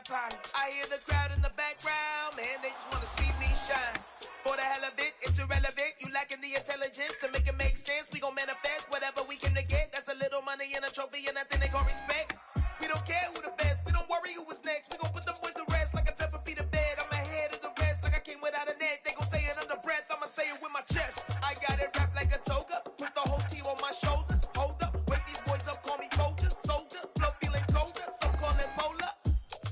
time. I hear the crowd in the background, man, they just wanna see me shine. For the hell of it, it's irrelevant. You lacking the intelligence to make it make sense. We gon' manifest whatever we came to get. That's a little money and a trophy and nothing they gon' respect. We don't care who the best. We don't worry who was next. We gon' put them boys to rest like a temper feet of bed. I'm ahead of the rest like I came without a net. They gon' say it under breath. I'ma say it with my chest. I got it wrapped like a toga. Put the whole team on my shoulders. Hold up, wake these boys up, call me Folger, soldier. Flow feeling colder, some call it molar.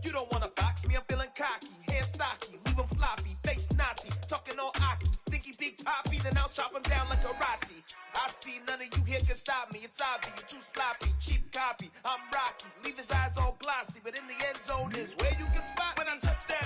You don't wanna box me, I'm feeling cocky. Hair stocky, leave him floppy. Face naughty, talking all aki. Think he big poppy, then I'll chop him down like karate. I see none of you here can stop me. It's obvious, you too sloppy, cheap copy. I'm Rocky, leave his eyes all glossy. But in the end zone is where you can spot when I touch down.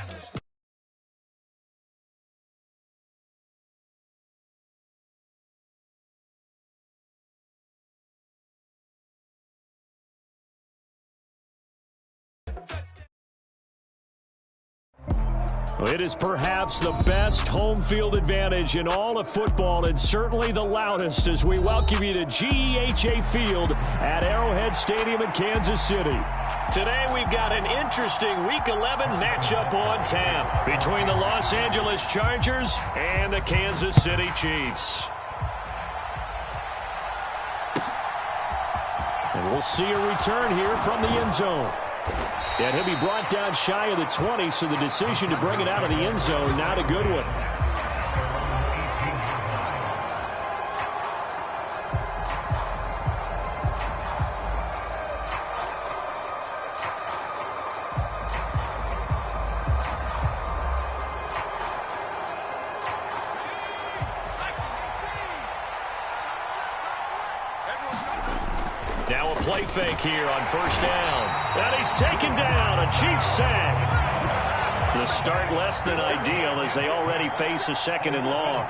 It is perhaps the best home field advantage in all of football, and certainly the loudest, as we welcome you to GEHA Field at Arrowhead Stadium in Kansas City. Today we've got an interesting Week 11 matchup on tap between the Los Angeles Chargers and the Kansas City Chiefs. And we'll see a return here from the end zone. And he'll be brought down shy of the 20, so the decision to bring it out of the end zone, not a good one. Now a play fake here on first down. And he's taken down, a Chiefs sack. The start less than ideal as they already face a second and long.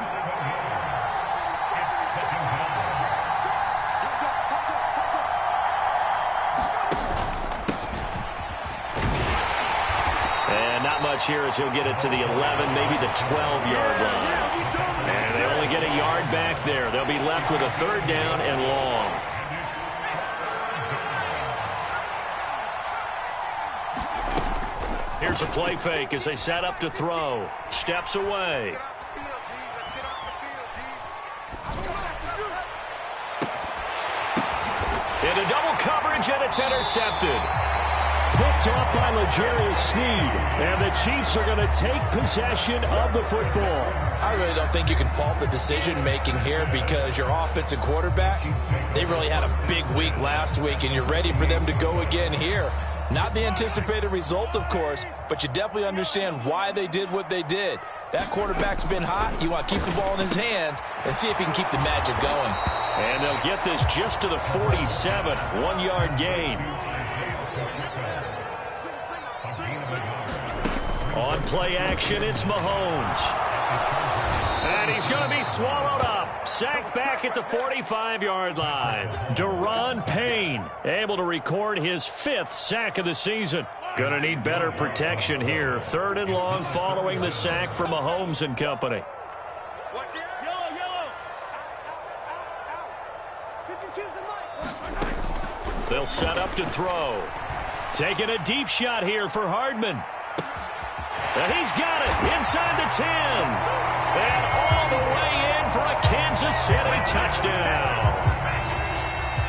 And not much here as he'll get it to the 11, maybe the 12-yard line. And they only get a yard back there. They'll be left with a third down and long. Here's a play fake as they set up to throw. Steps away. Into double coverage, and it's intercepted. Picked off by L'Jarius Sneed. And the Chiefs are going to take possession of the football. I really don't think you can fault the decision-making here because your offense and quarterback, they really had a big week last week, and you're ready for them to go again here. Not the anticipated result, of course, but you definitely understand why they did what they did. That quarterback's been hot. You want to keep the ball in his hands and see if he can keep the magic going. And they'll get this just to the 47, one-yard gain. On play action, it's Mahomes. And he's going to be swallowed up. Sacked back at the 45-yard line. Daron Payne able to record his 5th sack of the season. Going to need better protection here. Third and long following the sack for Mahomes and company. They'll set up to throw. Taking a deep shot here for Hardman. And he's got it inside the 10. And all the way in for a Kansas City touchdown.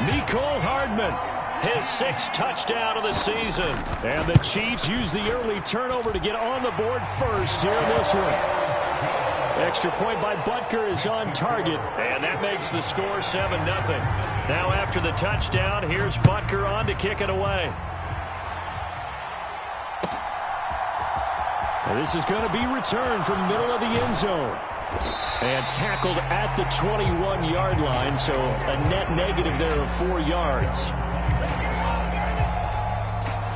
Mecole Hardman, his 6th touchdown of the season. And the Chiefs use the early turnover to get on the board first here in this one. Extra point by Butker is on target. And that makes the score 7-0. Now after the touchdown, here's Butker on to kick it away. And this is going to be returned from the middle of the end zone. And tackled at the 21-yard line, so a net negative there of 4 yards.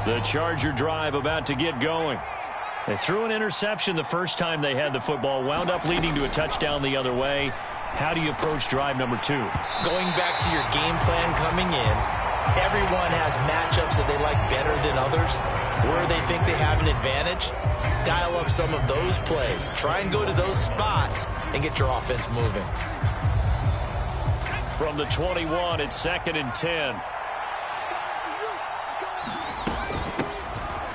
The Charger drive about to get going. They threw an interception the first time they had the football, wound up leading to a touchdown the other way. How do you approach drive number 2? Going back to your game plan coming in, everyone has matchups that they like better than others. Where they think they have an advantage, dial up some of those plays. Try and go to those spots and get your offense moving. From the 21, it's 2nd and 10.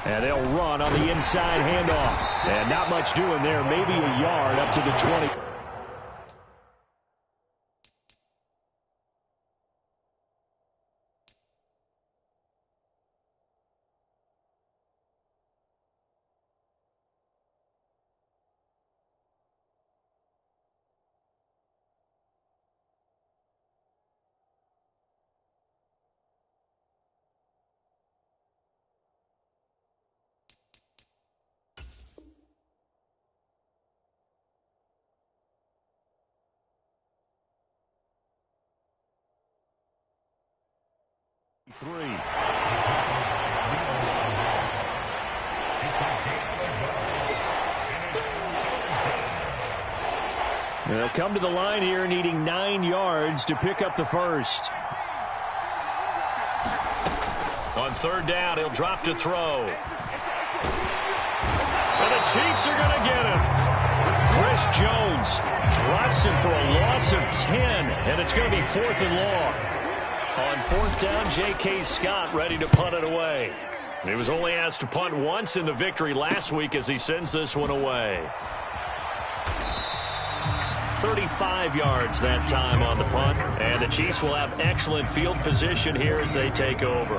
And they'll run on the inside handoff. And not much doing there. Maybe a yard up to the 20. Three. They'll come to the line here needing 9 yards to pick up the first. On third down, he'll drop to throw. And the Chiefs are going to get him. Chris Jones drops him for a loss of 10, and it's going to be 4th and long. On 4th down, J.K. Scott ready to punt it away. He was only asked to punt once in the victory last week as he sends this one away. 35 yards that time on the punt, and the Chiefs will have excellent field position here as they take over.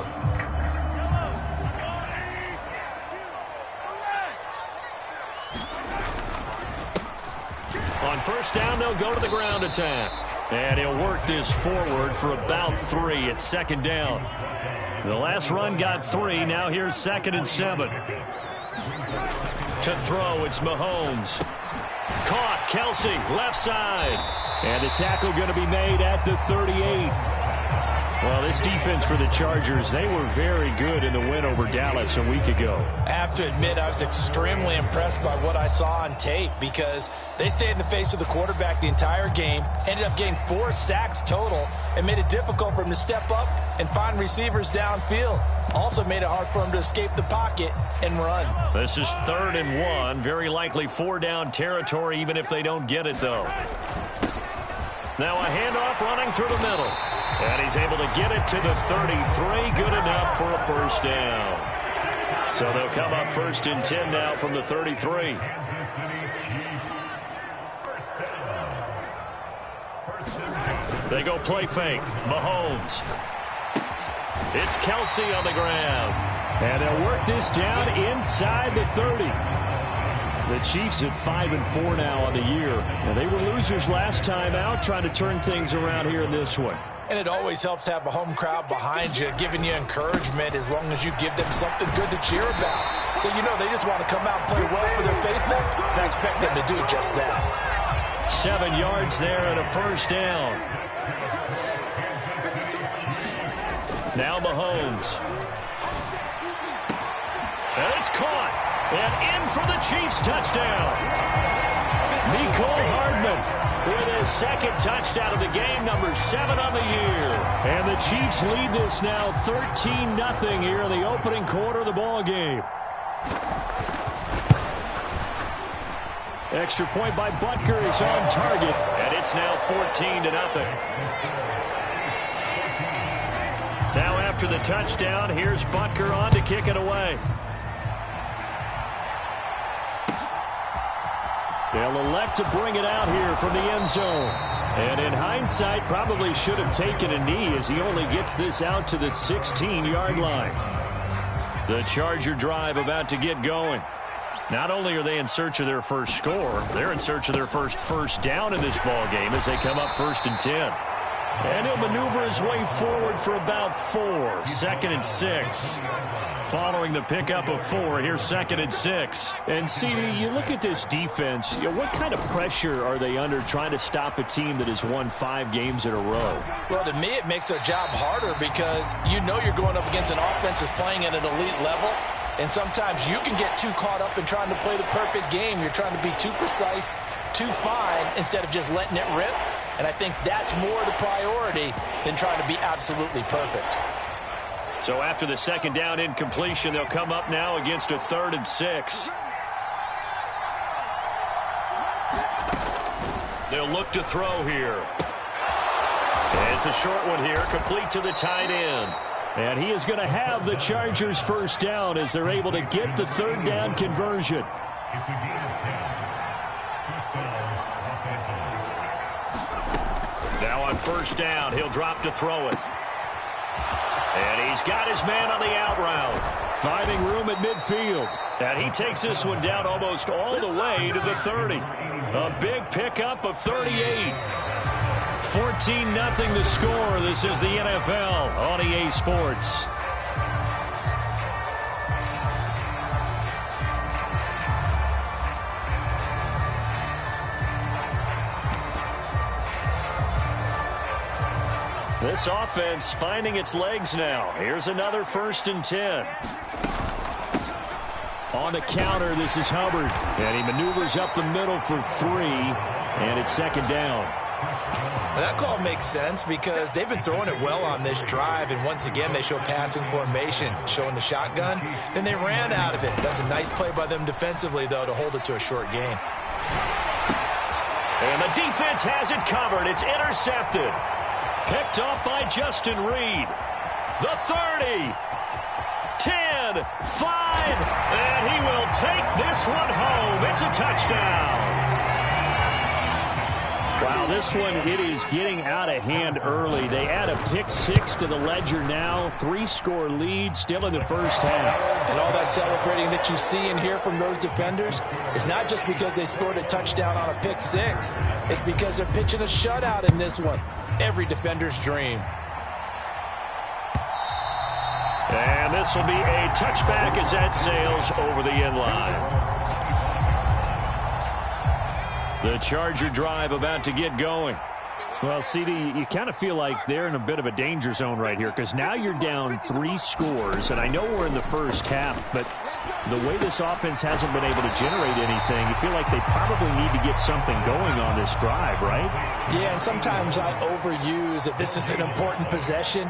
On first down, they'll go to the ground attack. And he'll work this forward for about 3 at second down. The last run got 3. Now here's 2nd and 7. To throw, it's Mahomes. Caught, Kelsey, left side. And the tackle going to be made at the 38. Well, this defense for the Chargers, they were very good in the win over Dallas a week ago. I have to admit, I was extremely impressed by what I saw on tape because they stayed in the face of the quarterback the entire game, ended up getting 4 sacks total, and made it difficult for him to step up and find receivers downfield. Also made it hard for him to escape the pocket and run. This is 3rd and 1, very likely 4-down territory even if they don't get it, though. Now a handoff running through the middle. And he's able to get it to the 33. Good enough for a first down. So they'll come up 1st and 10 now from the 33. They go play fake. Mahomes. It's Kelsey on the ground. And they'll work this down inside the 30. The Chiefs at 5-4 now on the year. And they were losers last time out, trying to turn things around here in this one. And it always helps to have a home crowd behind you, giving you encouragement as long as you give them something good to cheer about. So you know they just want to come out and play well for their faithful, and I expect them to do just that. 7 yards there and a first down. Now Mahomes. And it's caught. And in for the Chiefs touchdown. Nicole Hardman with his 2nd touchdown of the game, number 7 on the year. And the Chiefs lead this now 13-0 here in the opening quarter of the ball game. Extra point by Butker is on target, and it's now 14-0. Now after the touchdown, here's Butker on to kick it away. They'll elect to bring it out here from the end zone. And in hindsight, probably should have taken a knee as he only gets this out to the 16-yard line. The Charger drive about to get going. Not only are they in search of their first score, they're in search of their first down in this ball game as they come up 1st and 10. And he'll maneuver his way forward for about 4. 2nd and 6. Following the pickup of 4, here's 2nd and 6. And CD, you look at this defense, what kind of pressure are they under trying to stop a team that has won 5 games in a row? Well, to me, it makes their job harder because you know you're going up against an offense that's playing at an elite level. And sometimes you can get too caught up in trying to play the perfect game. You're trying to be too precise, too fine, instead of just letting it rip. And I think that's more the priority than trying to be absolutely perfect. So after the 2nd down incompletion, they'll come up now against a 3rd and 6. They'll look to throw here. And it's a short one here, complete to the tight end. And he is going to have the Chargers first down as they're able to get the third down conversion. Now on first down, he'll drop to throw it. And he's got his man on the out route. Finding room at midfield. And he takes this one down almost all the way to the 30. A big pickup of 38. 14-0 the score. This is the NFL on EA Sports. This offense finding its legs now. Here's another 1st and 10. On the counter, this is Hubbard. And he maneuvers up the middle for 3. And it's 2nd down. That call makes sense because they've been throwing it well on this drive. And once again, they show passing formation, showing the shotgun. Then they ran out of it. That's a nice play by them defensively, though, to hold it to a short gain. And the defense has it covered. It's intercepted. Picked off by Justin Reed. The 30. 10. 5. And he will take this one home. It's a touchdown. Wow, this one, it is getting out of hand early. They add a pick 6 to the ledger now. 3-score lead still in the first half. And all that celebrating that you see and hear from those defenders is not just because they scored a touchdown on a pick 6. It's because they're pitching a shutout in this one. Every defender's dream. And this will be a touchback as that sails over the end line. The Charger drive about to get going. Well, CD, you kind of feel like they're in a bit of a danger zone right here because now you're down 3 scores, and I know we're in the first half, but the way this offense hasn't been able to generate anything, you feel like they probably need to get something going on this drive, right? Yeah, and sometimes I overuse that this is an important possession,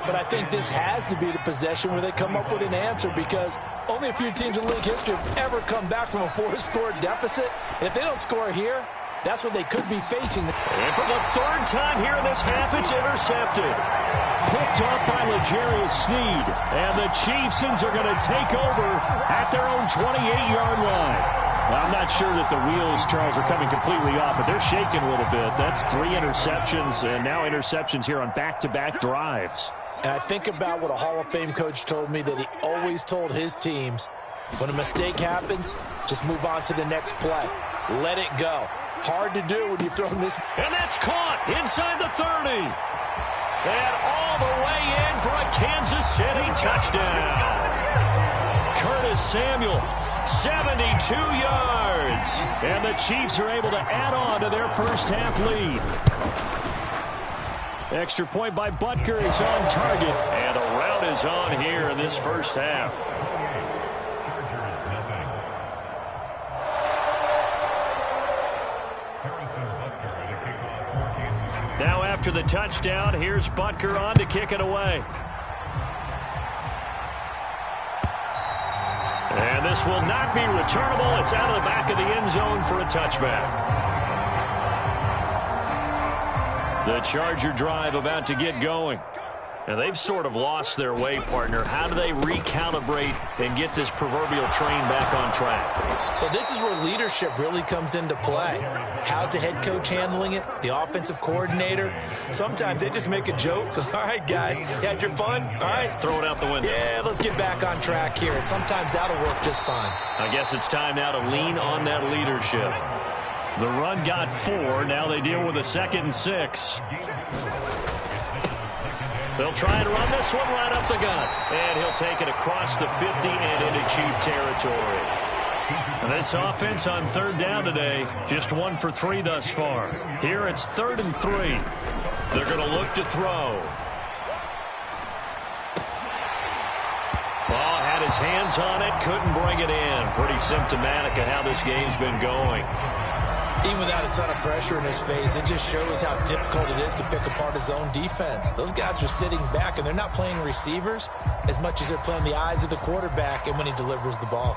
but I think this has to be the possession where they come up with an answer because only a few teams in league history have ever come back from a 4-score deficit. And if they don't score here, that's what they could be facing. And for the 3rd time here in this half, it's intercepted. Picked off by L'Jarius Sneed. And the Chiefs are going to take over at their own 28-yard line. Well, I'm not sure that the wheels, Charles, are coming completely off, but they're shaking a little bit. That's 3 interceptions, and now interceptions here on back-to-back drives. And I think about what a Hall of Fame coach told me that he always told his teams, when a mistake happens, just move on to the next play. Let it go. Hard to do when you throw this. And that's caught inside the 30. And all the way in for a Kansas City touchdown. Curtis Samuel, 72 yards. And the Chiefs are able to add on to their first half lead. Extra point by Butker is on target. And a rout is on here in this first half. Now after the touchdown, here's Butker on to kick it away. And this will not be returnable. It's out of the back of the end zone for a touchback. The Charger drive about to get going. And they've sort of lost their way, partner. How do they recalibrate and get this proverbial train back on track? Well, this is where leadership really comes into play. How's the head coach handling it? The offensive coordinator? Sometimes they just make a joke. All right, guys, you had your fun? All right. Throw it out the window. Yeah, let's get back on track here. And sometimes that'll work just fine. I guess it's time now to lean on that leadership. The run got 4. Now they deal with a 2nd and 6. They'll try and run this one right up the gut. And he'll take it across the 50 and into Chief territory. And this offense on 3rd down today, just 1 for 3 thus far. Here it's 3rd and 3. They're going to look to throw. Ball had his hands on it, couldn't bring it in. Pretty symptomatic of how this game's been going. Even without a ton of pressure in his face, it just shows how difficult it is to pick apart his own defense. Those guys are sitting back, and they're not playing receivers as much as they're playing the eyes of the quarterback and when he delivers the ball.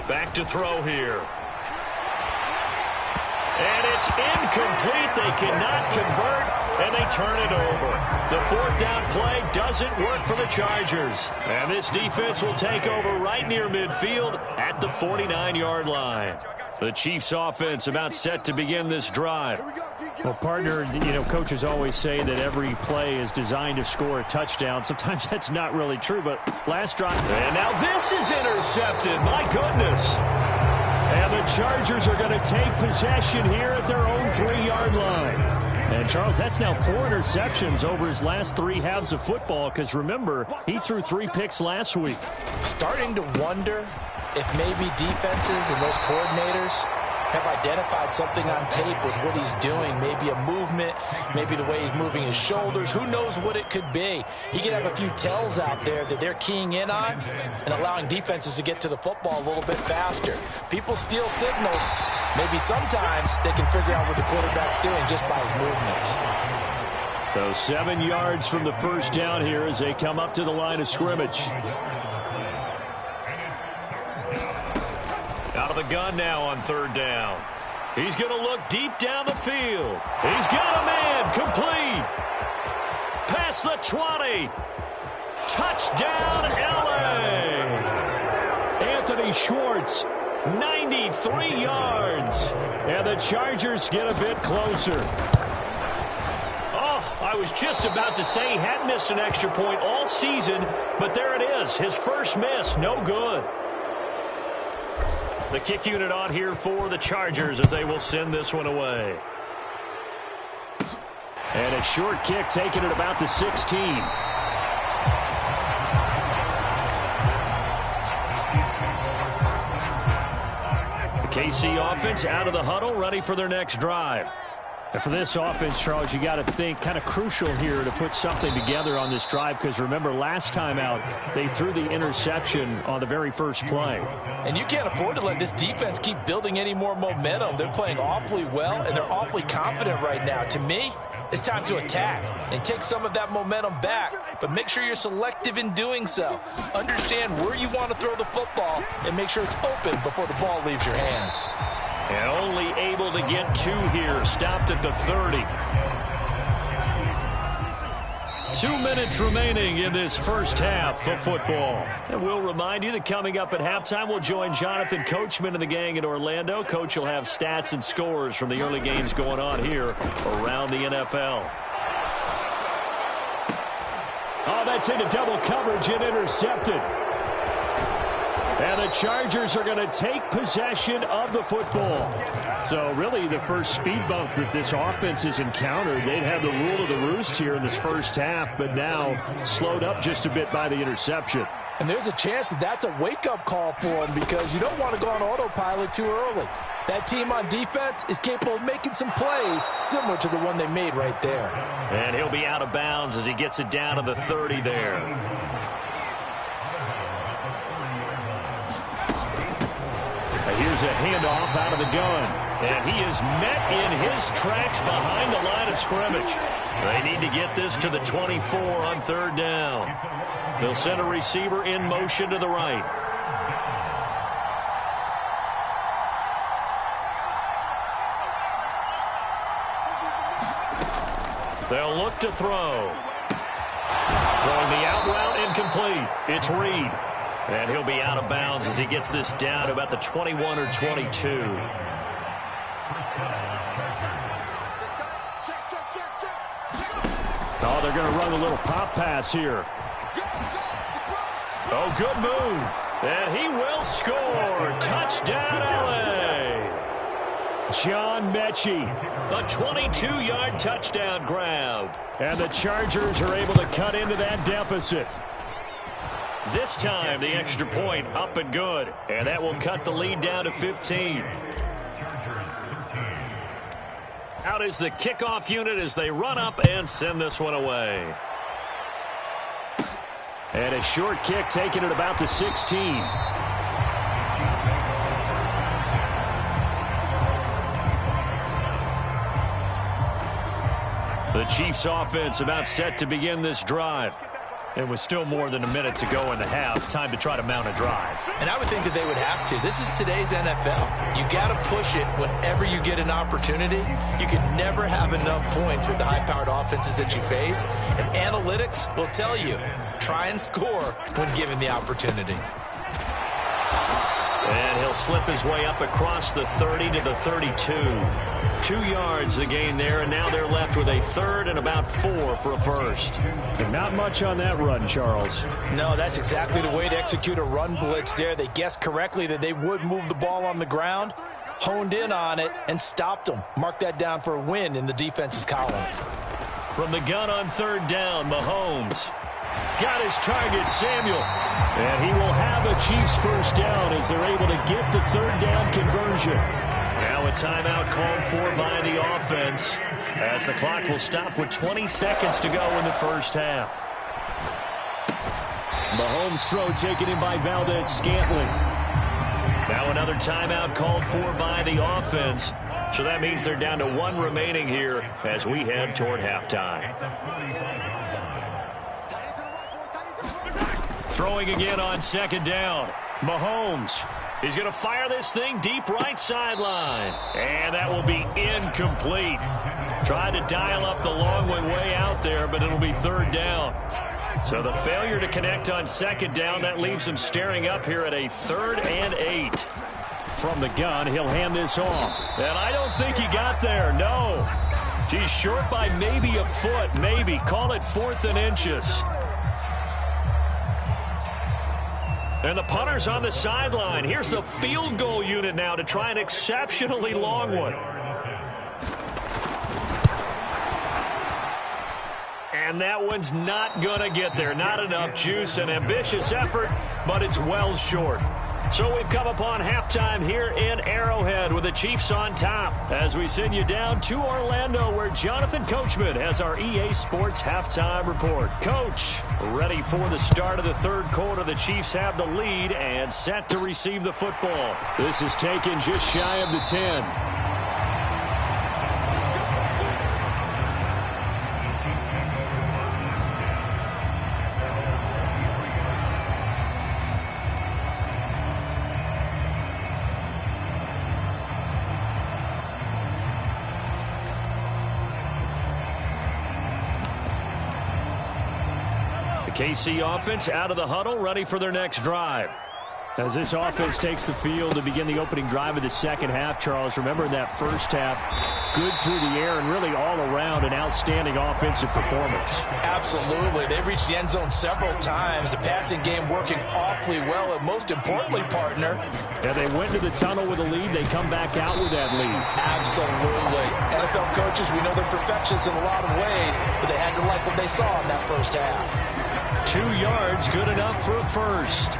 Back to throw here. And it's incomplete. They cannot convert, and they turn it over. The fourth down play doesn't work for the Chargers. And this defense will take over right near midfield at the 49-yard line. The Chiefs offense about set to begin this drive. Well, partner, coaches always say that every play is designed to score a touchdown. Sometimes that's not really true, but last drive. And now this is intercepted. My goodness. And the Chargers are going to take possession here at their own 3-yard line. And, Charles, that's now 4 interceptions over his last 3 halves of football because, remember, he threw 3 picks last week. Starting to wonder if maybe defenses and those coordinators have identified something on tape with what he's doing. Maybe a movement, maybe the way he's moving his shoulders. Who knows what it could be? He could have a few tells out there that they're keying in on and allowing defenses to get to the football a little bit faster. People steal signals. Maybe sometimes they can figure out what the quarterback's doing just by his movements. So 7 yards from the first down here as they come up to the line of scrimmage. Out of the gun now on 3rd down. He's going to look deep down the field. He's got a man complete. Past the 20. Touchdown, LA. Anthony Schwartz, 93 yards. And the Chargers get a bit closer. Oh, I was just about to say he hadn't missed an extra point all season, but there it is. His first miss, no good. The kick unit on here for the Chargers as they will send this one away. And a short kick taken at about the 16. The KC offense out of the huddle, ready for their next drive. And for this offense, Charles, you got to think kind of crucial here to put something together on this drive because remember last time out they threw the interception on the very first play. And you can't afford to let this defense keep building any more momentum. They're playing awfully well and they're awfully confident right now. To me, it's time to attack and take some of that momentum back, but make sure you're selective in doing so. Understand where you want to throw the football and make sure it's open before the ball leaves your hands. And only able to get 2 here. Stopped at the 30. 2 minutes remaining in this first half of football. And we'll remind you that coming up at halftime, we'll join Jonathan Coachman and the gang in Orlando. Coach will have stats and scores from the early games going on here around the NFL. Oh, that's into double coverage and intercepted. And the Chargers are going to take possession of the football. So really the first speed bump that this offense has encountered, they'd have the rule of the roost here in this first half, but now slowed up just a bit by the interception. And there's a chance that that's a wake-up call for them because you don't want to go on autopilot too early. That team on defense is capable of making some plays similar to the one they made right there. And he'll be out of bounds as he gets it down to the 30 there. Here's a handoff out of the gun. And he is met in his tracks behind the line of scrimmage. They need to get this to the 24 on 3rd down. They'll send a receiver in motion to the right. They'll look to throw. Throwing the out route incomplete. It's Reed. And he'll be out of bounds as he gets this down to about the 21 or 22. Oh, they're going to run a little pop pass here. Oh, good move. And he will score. Touchdown, LA. John Mechie. A 22-yard touchdown grab. And the Chargers are able to cut into that deficit. This time, the extra point up and good. And that will cut the lead down to 15. Out is the kickoff unit as they run up and send this one away. And a short kick taken at about the 16. The Chiefs offense about set to begin this drive. And with still more than a minute to go in the half, time to try to mount a drive. And I would think that they would have to. This is today's NFL. You got to push it whenever you get an opportunity. You can never have enough points with the high-powered offenses that you face. And analytics will tell you, try and score when given the opportunity. And he'll slip his way up across the 30 to the 32. 2 yards the gain there, and now they're left with a third and about 4 for a first. And not much on that run, Charles. No, that's exactly the way to execute a run blitz there. They guessed correctly that they would move the ball on the ground, honed in on it, and stopped them. Mark that down for a win in the defense's column. From the gun on third down, Mahomes got his target, Samuel. And he will have a Chiefs first down as they're able to get the third down conversion. Now a timeout called for by the offense as the clock will stop with 20 seconds to go in the first half. Mahomes' throw taken in by Valdez-Scantling. Now another timeout called for by the offense. So that means they're down to 1 remaining here as we head toward halftime. Throwing again on second down. Mahomes. He's going to fire this thing deep right sideline. And that will be incomplete. Tried to dial up the long way out there, but it'll be third down. So the failure to connect on second down, that leaves him staring up here at a 3rd and 8. From the gun, he'll hand this off. And I don't think he got there, no. He's short by maybe a foot, maybe. Call it 4th and inches. And the punter's on the sideline. Here's the field goal unit now to try an exceptionally long one. And that one's not going to get there. Not enough juice. An ambitious effort, but it's well short. So we've come upon halftime here in Arrowhead with the Chiefs on top as we send you down to Orlando where Jonathan Coachman has our EA Sports halftime report. Coach, ready for the start of the third quarter. The Chiefs have the lead and set to receive the football. This is taken just shy of the 10. KC offense out of the huddle, ready for their next drive. As this offense takes the field to begin the opening drive of the second half, Charles, remember in that first half, good through the air and really all around an outstanding offensive performance. Absolutely. They reached the end zone several times. The passing game working awfully well, and most importantly, partner. Yeah, they went to the tunnel with a lead. They come back out with that lead. Absolutely. NFL coaches, we know they're perfectionists in a lot of ways, but they had to like what they saw in that first half. 2 yards, good enough for a first.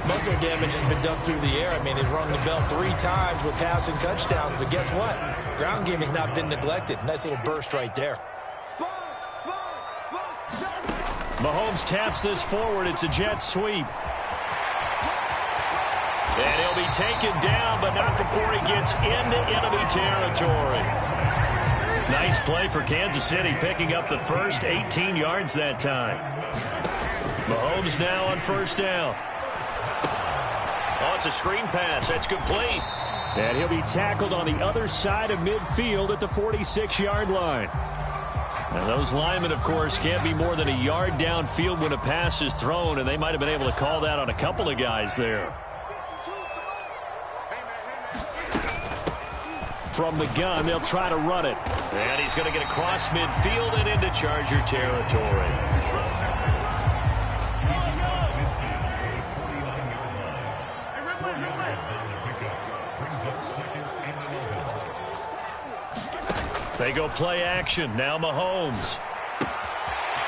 Muscle damage has been done through the air. I mean, they've rung the bell 3 times with passing touchdowns, but guess what? Ground game has not been neglected. Nice little burst right there. Mahomes taps this forward. It's a jet sweep. And he'll be taken down, but not before he gets into enemy territory. Nice play for Kansas City, picking up the first 18 yards that time. Mahomes now on first down. Oh, it's a screen pass. That's complete. And he'll be tackled on the other side of midfield at the 46-yard line. And those linemen, of course, can't be more than a yard downfield when a pass is thrown, and they might have been able to call that on a couple of guys there. From the gun, they'll try to run it. And he's going to get across midfield and into Charger territory. They go play action. Now Mahomes.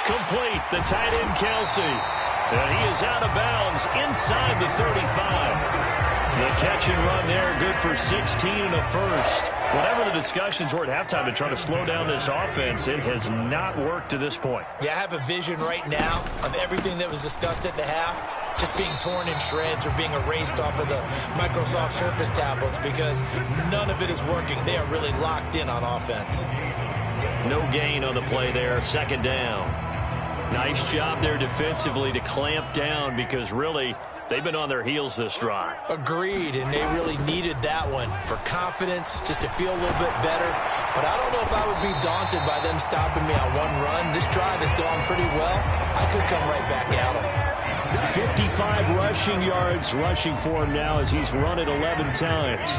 Complete. The tight end, Kelsey. And he is out of bounds inside the 35. The catch and run there, good for 16 and a first. Whatever the discussions were at halftime to try to slow down this offense, it has not worked to this point. Yeah, I have a vision right now of everything that was discussed at the half just being torn in shreds or being erased off of the Microsoft Surface tablets because none of it is working. They are really locked in on offense. No gain on the play there, second down. Nice job there defensively to clamp down because really they've been on their heels this drive. Agreed, and they really needed that one for confidence, just to feel a little bit better. But I don't know if I would be daunted by them stopping me on one run. This drive has gone pretty well. I could come right back at them. 55 rushing yards rushing for him now as he's run it 11 times.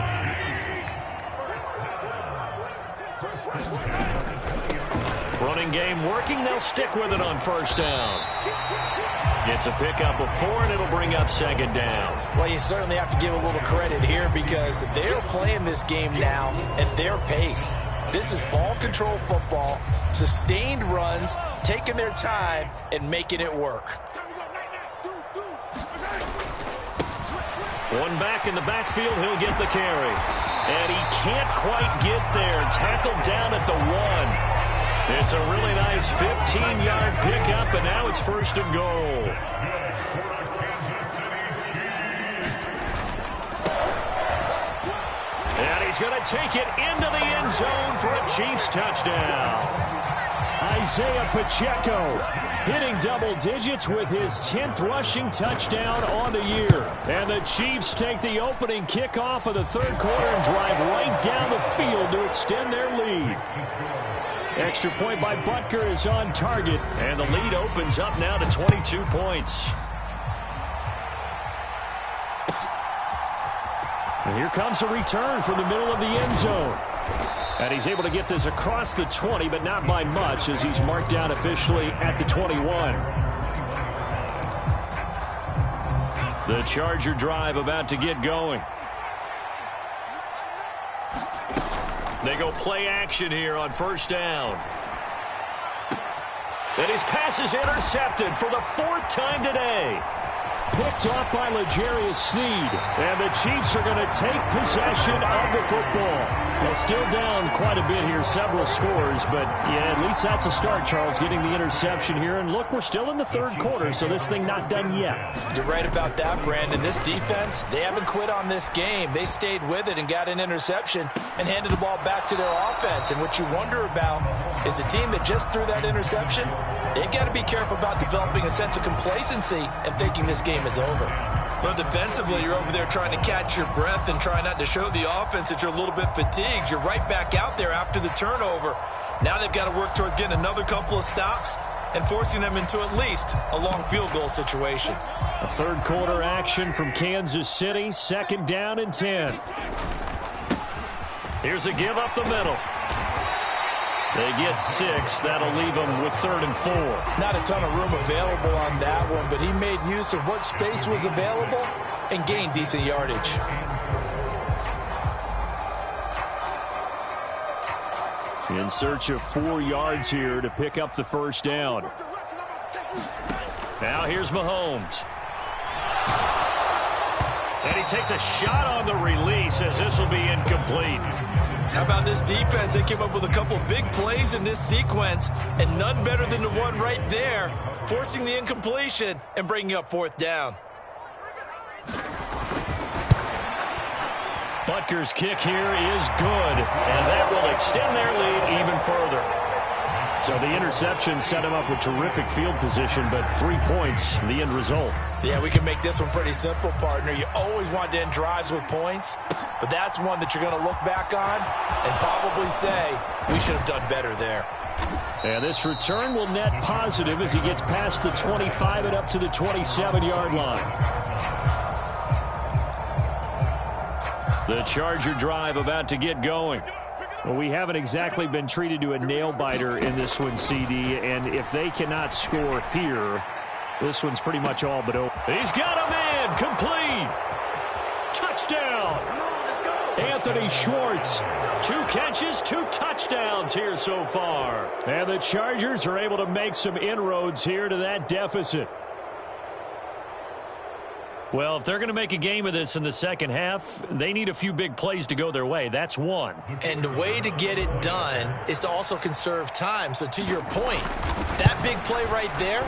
Running game working. They'll stick with it on first down. Gets a pickup of 4, and it'll bring up second down. Well, you certainly have to give a little credit here because they're playing this game now at their pace. This is ball control football, sustained runs, taking their time, and making it work. One back in the backfield, he'll get the carry. And he can't quite get there. Tackled down at the 1. It's a really nice 15-yard pickup, and now it's first and goal. And he's going to take it into the end zone for a Chiefs touchdown. Isaiah Pacheco hitting double digits with his 10th rushing touchdown on the year. And the Chiefs take the opening kickoff of the third quarter and drive right down the field to extend their lead. Extra point by Butker is on target, and the lead opens up now to 22 points. And here comes a return from the middle of the end zone. And he's able to get this across the 20, but not by much as he's marked down officially at the 21. The Charger drive about to get going. They go play action here on first down. And his pass is intercepted for the 4th time today. Picked off by L'Jarius Sneed. And the Chiefs are going to take possession of the football. Well, still down quite a bit here, several scores. But, yeah, at least that's a start, Charles, getting the interception here. And, look, we're still in the third quarter, so this thing not done yet. You're right about that, Brandon. This defense, they haven't quit on this game. They stayed with it and got an interception and handed the ball back to their offense. And what you wonder about is the team that just threw that interception, they've got to be careful about developing a sense of complacency and thinking this game is over. Well, defensively, you're over there trying to catch your breath and try not to show the offense that you're a little bit fatigued. You're right back out there after the turnover. Now they've got to work towards getting another couple of stops and forcing them into at least a long field goal situation. A third quarter action from Kansas City, 2nd down and 10. Here's a give up the middle. They get 6. That'll leave them with 3rd and 4. Not a ton of room available on that one, but he made use of what space was available and gained decent yardage. In search of 4 yards here to pick up the first down. Now here's Mahomes. And he takes a shot on the release as this will be incomplete. How about this defense? They came up with a couple big plays in this sequence, and none better than the one right there, forcing the incompletion and bringing up 4th down. Butker's kick here is good, and that will extend their lead even further. So the interception set him up with terrific field position, but 3 points, the end result. Yeah, we can make this one pretty simple, partner. You always want to end drives with points, but that's one that you're going to look back on and probably say, we should have done better there. And this return will net positive as he gets past the 25 and up to the 27-yard line. The Charger drive about to get going. Well, we haven't exactly been treated to a nail-biter in this one, CD, and if they cannot score here, this one's pretty much all but over. He's got a man, complete. Touchdown. Anthony Schwartz. 2 catches, 2 touchdowns here so far. And the Chargers are able to make some inroads here to that deficit. Well, if they're going to make a game of this in the second half, they need a few big plays to go their way. That's one. And the way to get it done is to also conserve time. So to your point, that big play right there,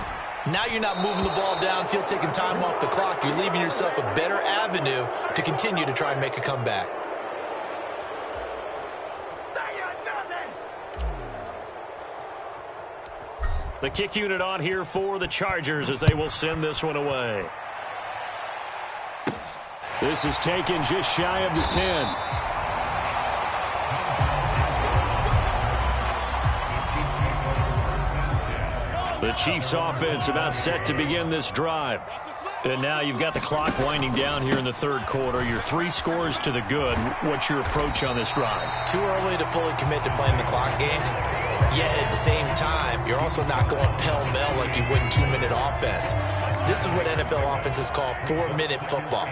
now you're not moving the ball downfield, taking time off the clock. You're leaving yourself a better avenue to continue to try and make a comeback. The kick unit on here for the Chargers as they will send this one away. This is taken just shy of the 10. The Chiefs offense about set to begin this drive. And now you've got the clock winding down here in the third quarter. You're 3 scores to the good. What's your approach on this drive? Too early to fully commit to playing the clock game. Yet at the same time, you're also not going pell-mell like you would in 2-minute offense. This is what NFL offenses call 4-minute football.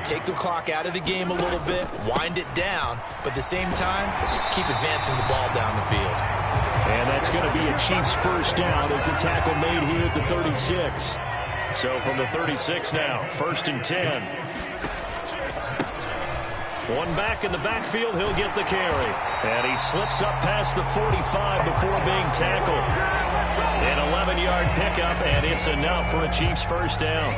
Take the clock out of the game a little bit, wind it down, but at the same time, keep advancing the ball down the field. And that's going to be a Chiefs first down as the tackle made here at the 36. So from the 36 now, 1st and 10. One back in the backfield, he'll get the carry. And he slips up past the 45 before being tackled. An 11-yard pickup, and it's enough for a Chiefs first down.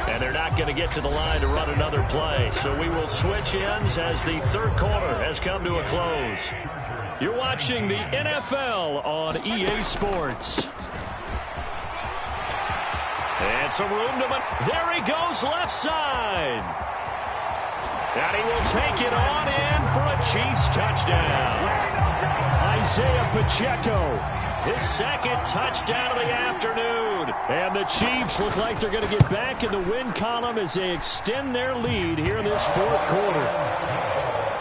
And they're not going to get to the line to run another play. So we will switch ends as the third quarter has come to a close. You're watching the NFL on EA Sports. And some room to... There he goes, left side. And he will take it on in for a Chiefs touchdown. Isaiah Pacheco. His second touchdown of the afternoon. And the Chiefs look like they're going to get back in the win column as they extend their lead here in this fourth quarter.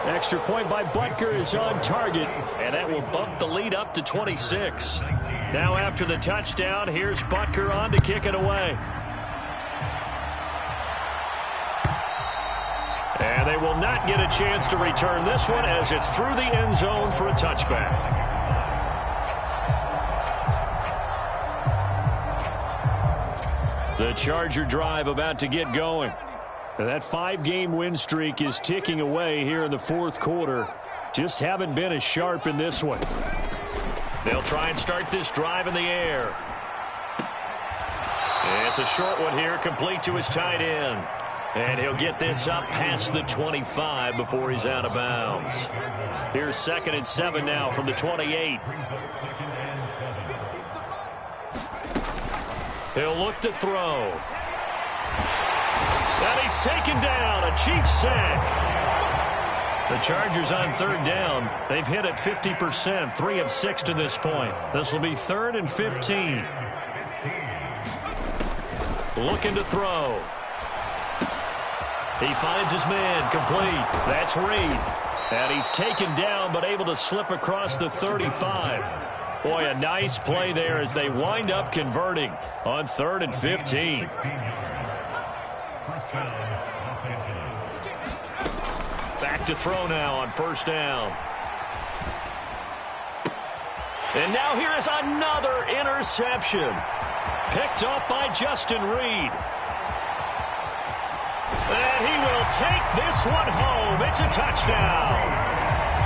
Extra point by Butker is on target. And that will bump the lead up to 26. Now after the touchdown, here's Butker on to kick it away. And they will not get a chance to return this one as it's through the end zone for a touchback. The Charger drive about to get going. And that 5-game win streak is ticking away here in the fourth quarter. Just haven't been as sharp in this one. They'll try and start this drive in the air. It's a short one here, complete to his tight end. And he'll get this up past the 25 before he's out of bounds. Here's 2nd and 7 now from the 28. He'll look to throw. And he's taken down, a Chiefs sack. The Chargers on 3rd down. They've hit it 50%, 3 of 6 to this point. This will be 3rd and 15. Looking to throw. He finds his man, complete. That's Reed. And he's taken down, but able to slip across the 35. Boy, a nice play there as they wind up converting on 3rd and 15. Back to throw now on 1st down. And now here is another interception. Picked off by Justin Reed. And he will take this one home. It's a touchdown.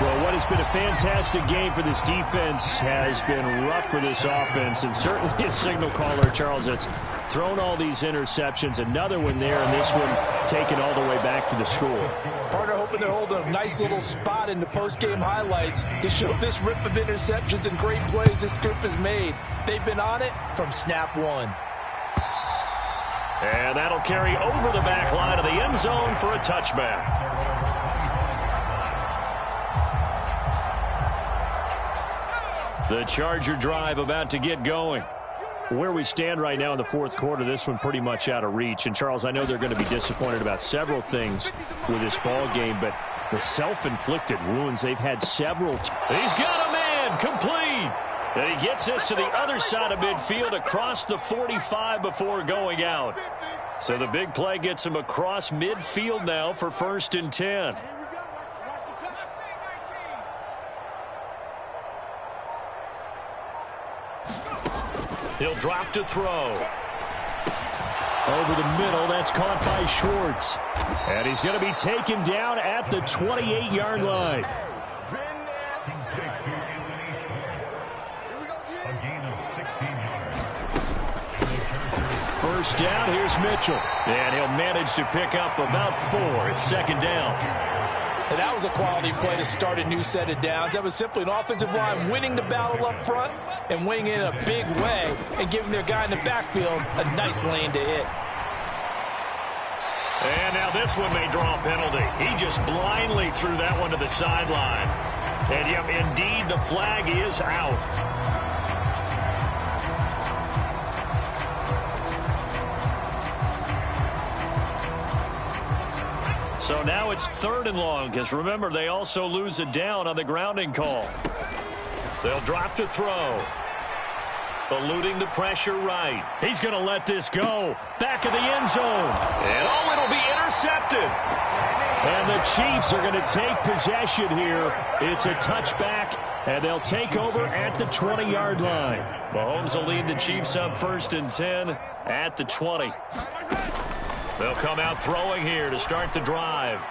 Well, what has been a fantastic game for this defense has been rough for this offense, and certainly a signal caller, Charles, that's thrown all these interceptions. Another one there, and this one taken all the way back for the score. Partner hoping they're holding a nice little spot in the post-game highlights to show this rip of interceptions and great plays this group has made. They've been on it from snap one. And that'll carry over the back line of the end zone for a touchback. The Charger drive about to get going. Where we stand right now in the fourth quarter, this one pretty much out of reach. And, Charles, I know they're going to be disappointed about several things with this ball game, but the self-inflicted wounds, they've had several. He's got a man, complete. And he gets this to the other side of midfield across the 45 before going out. So the big play gets him across midfield now for 1st and 10. He'll drop to throw. Over the middle, that's caught by Schwartz. And he's going to be taken down at the 28-yard line. first down. Here's Mitchell. And he'll manage to pick up about 4. It's second down. And that was a quality play to start a new set of downs. That was simply an offensive line winning the battle up front and winning it in a big way and giving their guy in the backfield a nice lane to hit. And now this one may draw a penalty. He just blindly threw that one to the sideline. And, yep, indeed, the flag is out. So now it's 3rd and long, because remember, they also lose a down on the grounding call. They'll drop to throw. Eluding the pressure right. He's going to let this go. Back of the end zone. And oh, it'll be intercepted. And the Chiefs are going to take possession here. It's a touchback, and they'll take over at the 20-yard line. Mahomes will lead the Chiefs up 1st and 10 at the 20. They'll come out throwing here to start the drive.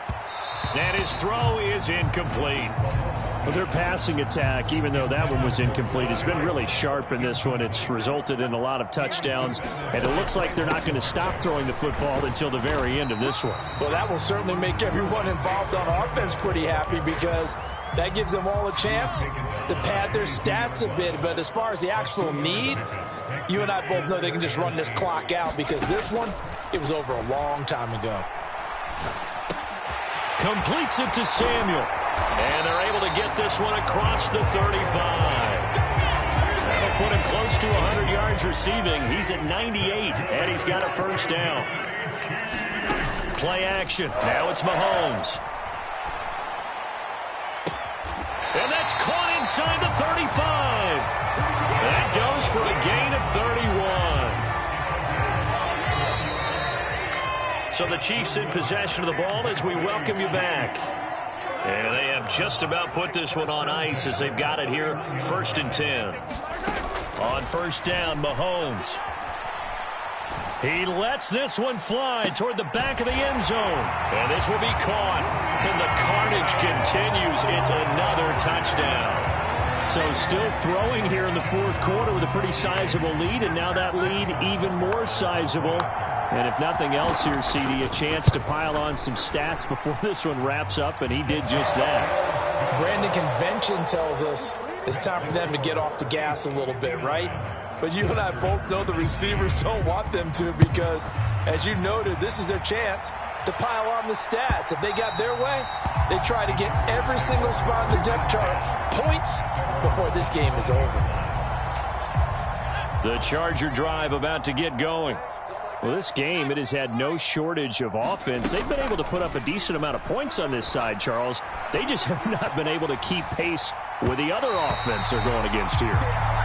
And his throw is incomplete. Well, their passing attack, even though that one was incomplete, has been really sharp in this one. It's resulted in a lot of touchdowns, and it looks like they're not going to stop throwing the football until the very end of this one. Well, that will certainly make everyone involved on offense pretty happy because that gives them all a chance to pad their stats a bit. But as far as the actual need, you and I both know they can just run this clock out because this one, it was over a long time ago. Completes it to Samuel. And they're able to get this one across the 35. That'll put him close to 100 yards receiving. He's at 98, and he's got a first down. Play action. Now it's Mahomes. And that's caught inside the 35. That goes for a gain of 31. So the Chiefs in possession of the ball as we welcome you back. And they have just about put this one on ice as they've got it here, 1st and 10. On first down, Mahomes. He lets this one fly toward the back of the end zone. And this will be caught. And the carnage continues. It's another touchdown. So still throwing here in the 4th quarter with a pretty sizable lead, and now that lead even more sizable. And if nothing else here, CD, a chance to pile on some stats before this one wraps up, and he did just that. Brandon, convention tells us it's time for them to get off the gas a little bit, right? But you and I both know the receivers don't want them to because, as you noted, this is their chance to pile on the stats. If they got their way, they try to get every single spot in the depth chart points before this game is over. The Charger drive about to get going. Well, this game, it has had no shortage of offense. They've been able to put up a decent amount of points on this side, Charles. They just have not been able to keep pace with the other offense they're going against here.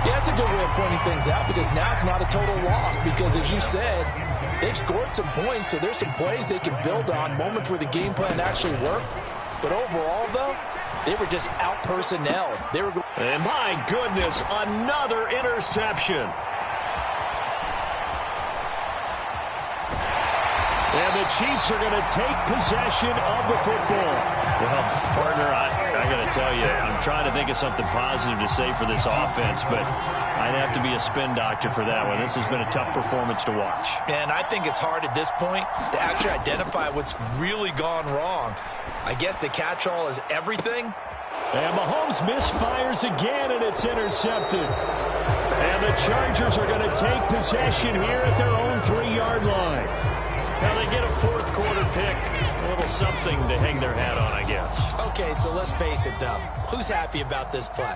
Yeah, that's a good way of pointing things out because now it's not a total loss because, as you said, they've scored some points, so there's some plays they can build on, moments where the game plan actually worked. But overall, though, they were just out-personnelled. And my goodness, another interception. And the Chiefs are going to take possession of the football. Well, partner, I got to tell you, I'm trying to think of something positive to say for this offense, but I'd have to be a spin doctor for that one. This has been a tough performance to watch. And I think it's hard at this point to actually identify what's really gone wrong. I guess the catch-all is everything. And Mahomes misfires again, and it's intercepted. And the Chargers are going to take possession here at their own 3-yard line. Now they get a 4th quarter pick. A little something to hang their hat on, I guess. Okay, so let's face it, though. Who's happy about this play?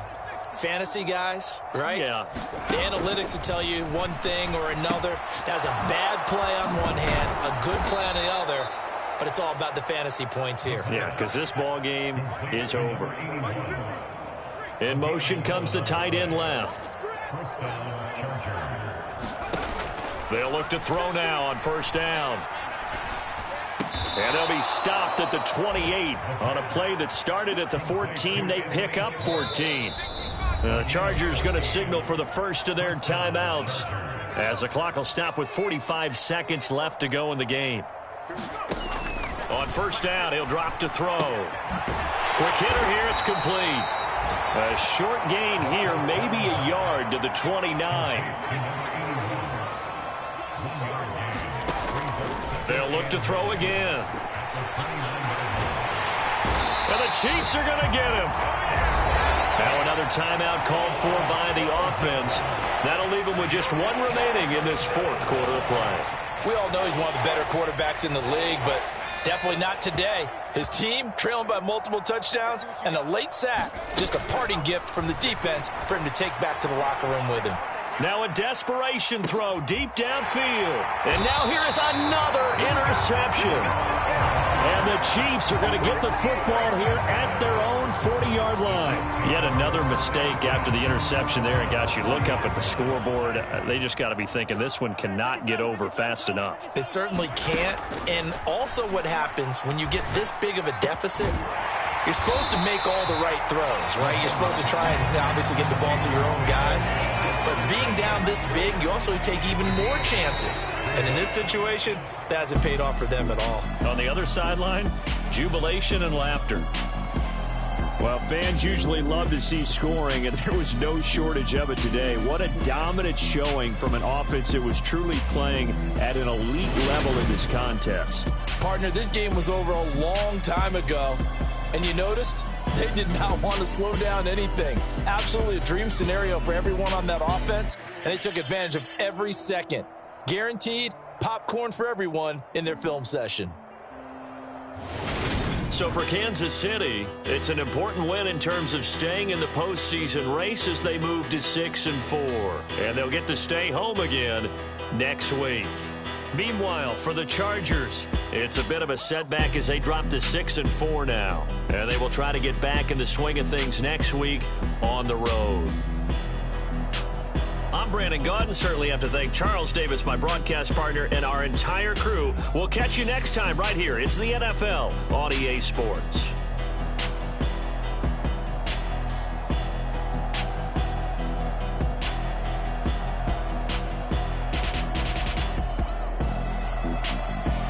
Fantasy guys, right? Yeah. The analytics will tell you one thing or another. That's a bad play on one hand, a good play on the other, but it's all about the fantasy points here. Yeah, because this ball game is over. In motion comes the tight end left. They'll look to throw now on first down. And they'll be stopped at the 28 on a play that started at the 14. They pick up 14. The Chargers going to signal for the first of their timeouts as the clock will stop with 45 seconds left to go in the game. On first down, he'll drop to throw. Quick hitter here, it's complete. A short gain here, maybe a yard to the 29. They'll look to throw again. And the Chiefs are going to get him. Now another timeout called for by the offense. That'll leave him with just one remaining in this fourth quarter of play. We all know he's one of the better quarterbacks in the league, but definitely not today. His team trailing by multiple touchdowns and a late sack. Just a parting gift from the defense for him to take back to the locker room with him. Now a desperation throw deep downfield. And now here is another interception. And the Chiefs are going to get the football here at their own 40-yard line. Yet another mistake after the interception there. And, gosh, you look up at the scoreboard. They just got to be thinking this one cannot get over fast enough. It certainly can't. And also what happens when you get this big of a deficit, you're supposed to make all the right throws, right? You're supposed to try and obviously get the ball to your own guys. But being down this big, you also take even more chances. And in this situation, that hasn't paid off for them at all. On the other sideline, jubilation and laughter. Well, fans usually love to see scoring, and there was no shortage of it today. What a dominant showing from an offense that was truly playing at an elite level in this contest. Partner, this game was over a long time ago. And you noticed they did not want to slow down anything. Absolutely a dream scenario for everyone on that offense, and they took advantage of every second. Guaranteed popcorn for everyone in their film session. So for Kansas City, it's an important win in terms of staying in the postseason race as they move to 6-4. And they'll get to stay home again next week. Meanwhile, for the Chargers, it's a bit of a setback as they drop to 6-4 now. And they will try to get back in the swing of things next week on the road. I'm Brandon Gaudin. Certainly have to thank Charles Davis, my broadcast partner, and our entire crew. We'll catch you next time right here. It's the NFL on EA Sports.